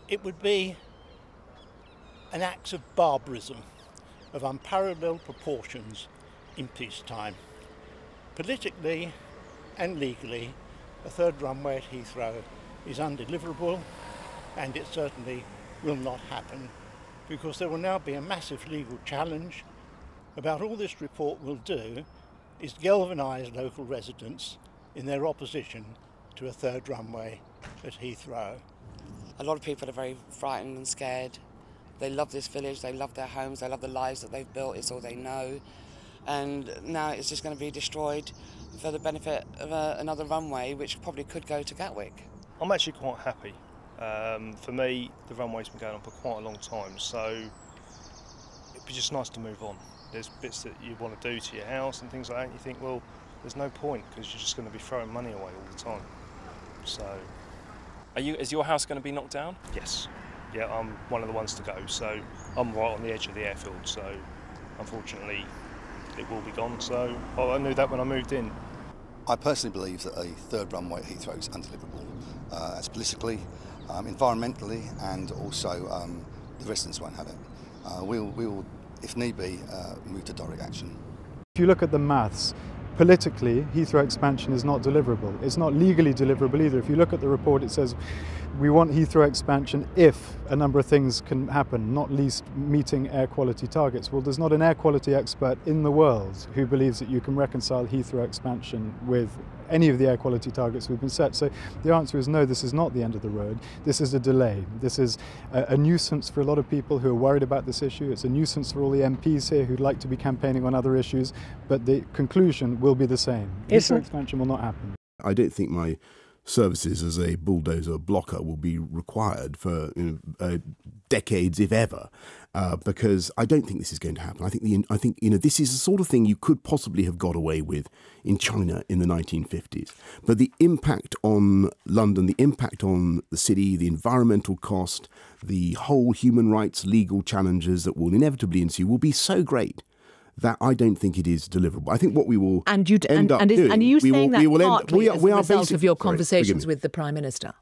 It would be an act of barbarism of unparalleled proportions in peacetime. Politically and legally, a third runway at Heathrow is undeliverable, and it certainly will not happen, because there will now be a massive legal challenge. About all this report will do is galvanise local residents in their opposition to a third runway at Heathrow. A lot of people are very frightened and scared. They love this village, they love their homes, they love the lives that they've built, it's all they know. And now it's just going to be destroyed for the benefit of another runway, which probably could go to Gatwick. I'm actually quite happy. For me, the runway's been going on for quite a long time, so it'd be just nice to move on. There's bits that you want to do to your house and things like that, and you think, well, there's no point, because you're just going to be throwing money away all the time. So, is your house going to be knocked down? Yes. Yeah, I'm one of the ones to go, so I'm right on the edge of the airfield, so unfortunately it will be gone. So I knew that when I moved in. I personally believe that a third runway at Heathrow is undeliverable. That's politically, environmentally, and also the residents won't have it. We will, if need be, move to direct action. If you look at the maths, politically, Heathrow expansion is not deliverable. It's not legally deliverable either. If you look at the report, it says we want Heathrow expansion if a number of things can happen, not least meeting air quality targets. Well, there's not an air quality expert in the world who believes that you can reconcile Heathrow expansion with any of the air quality targets we've been set. So the answer is no, this is not the end of the road. This is a delay. This is a nuisance for a lot of people who are worried about this issue. It's a nuisance for all the MPs here who'd like to be campaigning on other issues, but the conclusion will be the same. Heathrow expansion will not happen. I don't think my services as a bulldozer blocker will be required for decades, if ever, because I don't think this is going to happen. I think this is the sort of thing you could possibly have got away with in China in the 1950s. But the impact on London, the impact on the city, the environmental cost, the whole human rights legal challenges that will inevitably ensue will be so great that I don't think it is deliverable. I think what we will and you end up doing... And are you saying that partly as a result of your Sorry, conversations with the Prime Minister?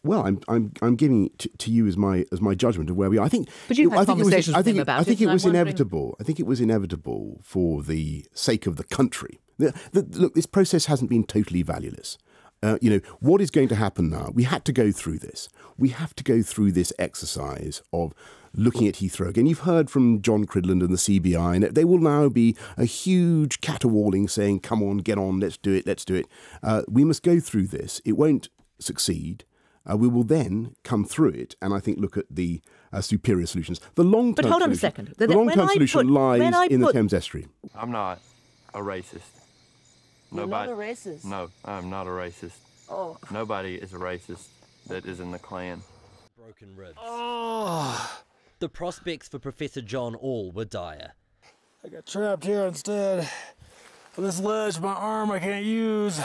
Well, I'm giving it to you as my judgment of where we are. I think, but you've had conversations with him about it. I think it was inevitable. I think it was inevitable for the sake of the country. Look, this process hasn't been totally valueless. What is going to happen now? We had to go through this. We have to go through this exercise of looking at Heathrow again. You've heard from John Cridland and the CBI, and there will now be a huge caterwauling saying, come on, get on, let's do it. We must go through this. It won't succeed. We will then come through it and I think look at the superior solutions. The long-term But hold on a second. The long-term solution lies in the Thames Estuary. I'm not a racist. You're not a racist? No, I'm not a racist. Oh. Nobody is a racist that is in the Klan. Broken ribs. Oh. The prospects for Professor John All were dire. I got trapped here instead of this ledge, my arm I can't use.